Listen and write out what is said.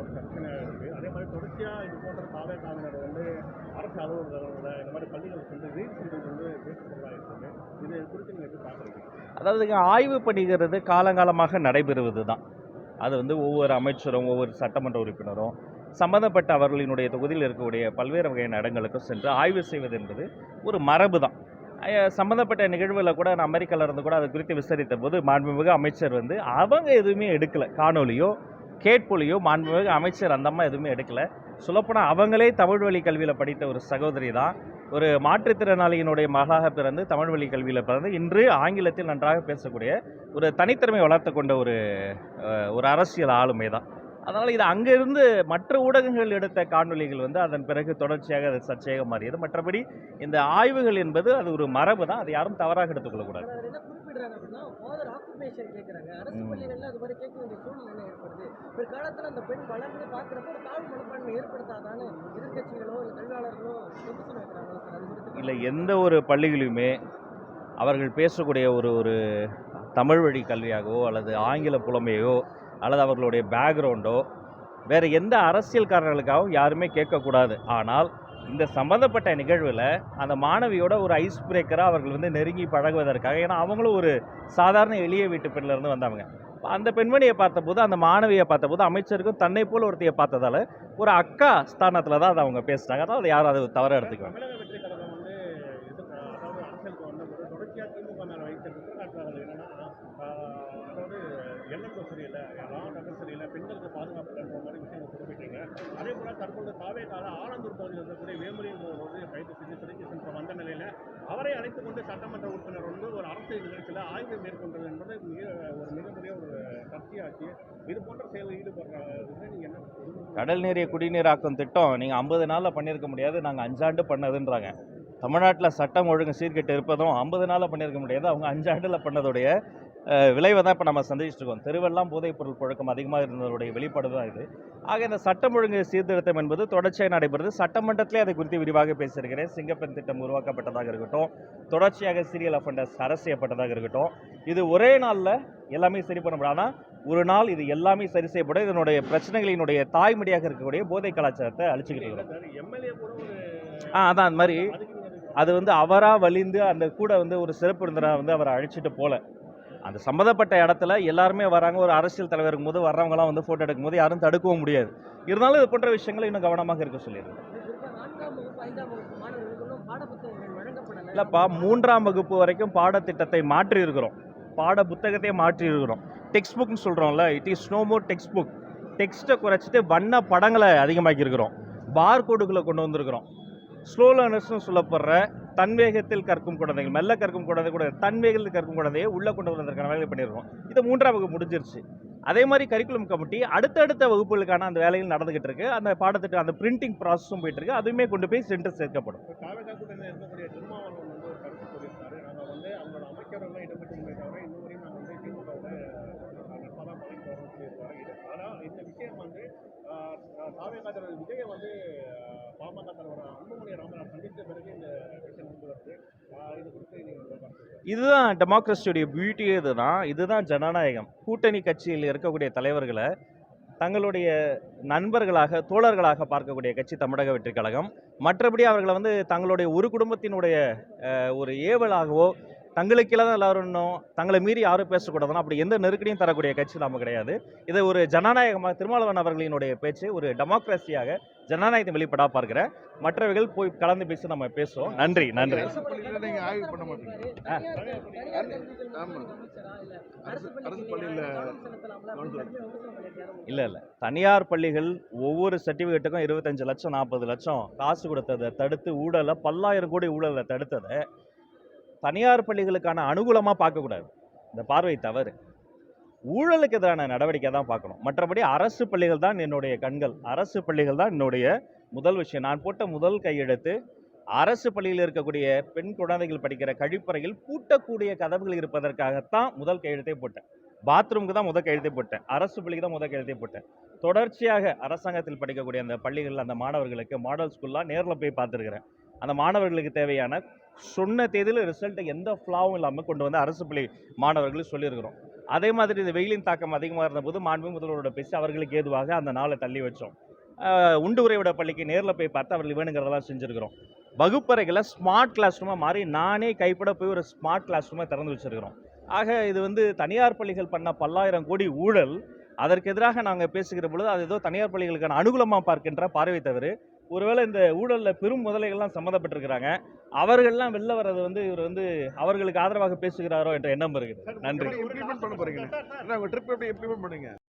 ஒரு பிரச்சனை இருக்குது. அதே மாதிரி தொடர்ச்சியாக இது போன்ற காவல்துறையினர் வந்து அரசு அலுவலகங்களில் இந்த மாதிரி பள்ளிகள் சென்று ரீட் செய்வது வந்து பேசப்பொருளாக இருக்குது. இது குறித்து நீங்கள் எப்படி பார்க்குறீங்க? அதாவது ஆய்வு பணிகிறது காலங்காலமாக நடைபெறுவது தான். அது வந்து ஒவ்வொரு அமைச்சரும் ஒவ்வொரு சட்டமன்ற உறுப்பினரும் சம்பந்தப்பட்ட அவர்களினுடைய தொகுதியில் இருக்கக்கூடிய பல்வேறு வகையான இடங்களுக்கும் சென்று ஆய்வு செய்வது என்பது ஒரு மரபு தான். சம்பந்தப்பட்ட நிகழ்வில் கூட நான் அமெரிக்காவில் இருந்து கூட அது குறித்து விசாரித்த போது மாண்புமிகு அமைச்சர் வந்து அவங்க எதுவுமே எடுக்கலை, காணொலியோ கேட்பொலியோ மாண்புமிகு அமைச்சர் அந்த அம்மா எதுவுமே எடுக்கலை. சொல்லப்போனால் அவங்களே தமிழ் வழி கல்வியில் படித்த ஒரு சகோதரி தான். ஒரு மாற்றுத்திறனாளியினுடைய மகளாக பிறந்து தமிழ் வழி கல்வியில் பிறந்து இன்று ஆங்கிலத்தில் நன்றாக பேசக்கூடிய ஒரு தனித்திறமை வளர்த்து கொண்ட ஒரு அரசியல் ஆளுமை தான். அதனால் இது அங்கிருந்து மற்ற ஊடகங்கள் எடுத்த காணொலிகள் வந்து அதன் பிறகு தொடர்ச்சியாக அது சர்ச்சையாக மாறியது. மற்றபடி இந்த ஆய்வுகள் என்பது அது ஒரு மரபு தான், அதை யாரும் தவறாக எடுத்துக்கொள்ளக்கூடாது. இல்லை, எந்த ஒரு பள்ளிகளிலுமே அவர்கள் பேசக்கூடிய ஒரு தமிழ் வழி கல்வியாகவோ அல்லது ஆங்கில புலமையோ அல்லது அவர்களுடைய பேக்ரவுண்டோ வேறு எந்த அரசியல்காரர்களுக்காகவும் யாருமே கேட்கக்கூடாது. ஆனால் இந்த சம்பந்தப்பட்ட நிகழ்வில் அந்த மாணவியோட ஒரு ஐஸ் பிரேக்கராக அவர்கள் வந்து நெருங்கி பழகுவதற்காக, ஏன்னா அவங்களும் ஒரு சாதாரண எளிய வீட்டு பெண்ணிலேருந்து வந்தவங்க. அந்த பெண்மணியை பார்த்தபோது, அந்த மாணவியை பார்த்தபோது அமைச்சருக்கும் தன்னை போல் ஒருத்தையை பார்த்ததால ஒரு அக்கா ஸ்தானத்தில் தான் அதை அவங்க பேசுகிறாங்க. அதாவது யாரும் அதை தவறாக எடுத்துக்குவாங்க. பெண்களுக்கு பாதுகாப்பு தருகிற மாதிரி விஷயங்கள் குறிப்பிட்டீங்க. அதே போல தற்போது தாவேகால ஆலந்தூர் பகுதியில் இருக்கக்கூடிய வேமுறையும் வந்து கைது செய்து சிறைக்கு சென்ற வந்த நிலையில் அவரை அழைத்துக் கொண்டு சட்டமன்ற உறுப்பினர் வந்து ஒரு அரசியல் நிகழ்ச்சியில் ஆய்வு மேற்கொண்டது என்பது ஒரு மிகப்பெரிய ஒரு சர்ச்சையாச்சு. இது போன்ற செயலில் ஈடுபடுறது நீங்கள் என்ன? கடல் நீரை குடிநீராக்கும் திட்டம் நீங்கள் 50 நாளில் பண்ணியிருக்க முடியாது, நாங்கள் 5 ஆண்டு பண்ணதுன்றாங்க. தமிழ்நாட்டில் சட்டம் ஒழுங்கு சீர்கெட்டு இருப்பதும் 50 நாளில் பண்ணியிருக்க முடியாது, அவங்க 5 ஆண்டில் பண்ணதுடைய விளைவை தான் இப்போ நம்ம சந்திச்சுட்டு இருக்கோம். தெருவெல்லாம் போதைப் பொருள் புழக்கம் அதிகமாக இருந்ததோடைய வெளிப்பாடு தான் இது. ஆக இந்த சட்டம் ஒழுங்கு சீர்திருத்தம் என்பது தொடர்ச்சியாக நடைபெறுது. சட்டமன்றத்திலே அதை குறித்து விரிவாக பேசியிருக்கிறேன். சிங்கப்பெண் திட்டம் உருவாக்கப்பட்டதாக இருக்கட்டும், தொடர்ச்சியாக சீரியல் அஃபெண்டர்ஸ் அரசு செய்யப்பட்டதாக இருக்கட்டும், இது ஒரே நாளில் எல்லாமே சரி பண்ண முடியாது. ஆனால் ஒரு நாள் இது எல்லாமே சரி செய்யப்படும். இதனுடைய பிரச்சனைகளினுடைய தாய்மடியாக இருக்கக்கூடிய போதை கலாச்சாரத்தை அழிச்சுக்கிட்டு இருக்கிறோம். அதான் அந்த மாதிரி அது வந்து அவராக வலிந்து அந்த கூட வந்து ஒரு சிறப்பு விருந்தினராக வந்து அவரை அழைச்சிட்டு போல. அந்த சம்மந்தப்பட்ட இடத்துல எல்லாருமே வராங்க. ஒரு அரசியல் தலைவர் இருக்கும்போது வர்றவங்களாம் வந்து ஃபோட்டோ எடுக்கும்போது யாரும் தடுக்கவும் முடியாது. இருந்தாலும் இது போன்ற விஷயங்களை இன்னும் கவனமாக இருக்க சொல்லிடுறேன். இல்லைப்பா, 3ஆம் வகுப்பு வரைக்கும் பாடத்திட்டத்தை மாற்றி இருக்கிறோம், பாட புத்தகத்தையே மாற்றி இருக்கிறோம். டெக்ஸ்ட் புக்னு சொல்கிறோம்ல, it is no more text book. டெக்ஸ்ட்டை குறைச்சிட்டு வண்ண படங்களை அதிகமாக்கி இருக்கிறோம், பார் கோடுகளை கொண்டு வந்திருக்கிறோம். ஸ்லோ லேர்னர்ஸ்னு சொல்லப்படுற தன்வேகத்தில் கற்கும் குழந்தைகள், மெல்ல கற்கும் குழந்தை கூட தன்வேகத்தில் கற்கும் குழந்தையை உள்ளே கொண்டு வருவதற்கான வேலை பண்ணியிருக்கோம். இது 3ஆம் வகுப்பு முடிஞ்சிருச்சு. அதே மாதிரி கரிக்குலம் கமிட்டி அடுத்தடுத்த வகுப்புகளுக்கான அந்த வேலைகள் நடந்துகிட்டு இருக்கு. அந்த பாடத்திட்டம் அந்த பிரிண்டிங் ப்ராசஸும் போயிட்டு இருக்கு. அதுவுமே கொண்டு போய் சென்டர் சேர்க்கப்படும். விஜயை வந்து பாமக தலைவர் அன்புமணி ராமதாஸ் சந்தித்த பிறகு இந்த விஷயம் வந்து வருது. இது குறித்து இதுதான் டெமோக்ரஸியுடைய பியூட்டியே. இதுதான் ஜனநாயகம். கூட்டணி கட்சியில் இருக்கக்கூடிய தலைவர்களை தங்களுடைய நண்பர்களாக தோழர்களாக பார்க்கக்கூடிய கட்சி தமிழக வெற்றிக் கழகம். மற்றபடி அவர்களை வந்து தங்களுடைய ஒரு குடும்பத்தினுடைய ஒரு ஏவலாகவோ தங்களுக்கெல்லாம் எல்லாரும் இன்னும் தங்களை மீறி யாரும் பேசக்கூடாதுன்னா அப்படி எந்த நெருக்கடியும் தரக்கூடிய கட்சி நம்ம கிடையாது. இதை ஒரு ஜனநாயகமாக திருமாவளவன் அவர்களினுடைய பேச்சு ஒரு டெமோக்ரஸியாக ஜனநாயகத்தை வெளிப்படா பார்க்கிறேன். மற்றவர்கள் போய் கலந்து பேசி நம்ம பேசுவோம். நன்றி. இல்லை, தனியார் பள்ளிகள் ஒவ்வொரு சர்டிஃபிகேட்டுக்கும் 25 லட்சம் 40 லட்சம் காசு கொடுத்ததை தடுத்து ஊழலை 10,000 கோடி ஊழலை தடுத்ததை தனியார் பள்ளிகளுக்கான அனுகூலமாக பார்க்கக்கூடாது. இந்த பார்வை தவறு. ஊழலுக்கு எதிரான நடவடிக்கை தான் பார்க்கணும். மற்றபடி அரசு பள்ளிகள் தான் என்னுடைய கண்கள், அரசு பள்ளிகள் தான் என்னுடைய முதல் விஷயம். நான் போட்ட முதல் கையெழுத்து அரசு பள்ளியில் இருக்கக்கூடிய பெண் குழந்தைகள் படிக்கிற கழிப்பறையில் பூட்டக்கூடிய கதவுகள் இருப்பதற்காகத்தான் முதல் கையெழுத்தே போட்டேன். பாத்ரூமுக்கு தான் முதல் கையெழுத்தே போட்டேன், அரசு பள்ளிக்கு தான் முதல் கையெழுத்தே போட்டேன். தொடர்ச்சியாக அரசாங்கத்தில் படிக்கக்கூடிய அந்த பள்ளிகளில் அந்த மாணவர்களுக்கு மாடல் ஸ்கூல்லாம் நேரில் போய் பார்த்துருக்கிறேன். அந்த மாணவர்களுக்கு தேவையான சொன்ன தேதியில் ரிசல்ட்டை எந்த ஃப்ளாவும் இல்லாமல் கொண்டு வந்து அரசு பள்ளி மாணவர்களுக்கு சொல்லியிருக்கிறோம். அதே மாதிரி இந்த வெயிலின் தாக்கம் அதிகமாக இருந்தபோது மாண்புமிகு முதல்வரோட பேசி அவர்களுக்கு ஏதுவாக அந்த நாளை தள்ளி வச்சோம். உண்டு உறைவிட பள்ளிக்கு நேரில் போய் பார்த்து அவர்கள் வேணுங்கிறதெல்லாம் செஞ்சுருக்கிறோம். வகுப்பறைகளை ஸ்மார்ட் கிளாஸ் ரூமாக மாறி நானே கைப்பட போய் ஒரு ஸ்மார்ட் கிளாஸ் ரூமை திறந்து வச்சிருக்கிறோம். ஆக இது வந்து தனியார் பள்ளிகள் பண்ண பல்லாயிரம் கோடி ஊழல். அதற்கு எதிராக நாங்கள் பேசுகிற பொழுது அது ஏதோ தனியார் பள்ளிகளுக்கான அனுகூலமாக பார்க்கின்ற பார்வை தவிர, ஒருவேளை இந்த ஊழலில் பெரும் முதலைகள்லாம் சம்மந்தப்பட்டிருக்கிறாங்க, அவர்கள்லாம் வெளில வர்றது வந்து இவர் வந்து அவர்களுக்கு ஆதரவாக பேசுகிறாரோ என்ற எண்ணம் இருக்குது. நன்றி. இம்ப்ளிமெண்ட் பண்ண போறீங்க. ட்ரிப் எப்படி இம்ப்ளிமெண்ட் பண்ணுவீங்க?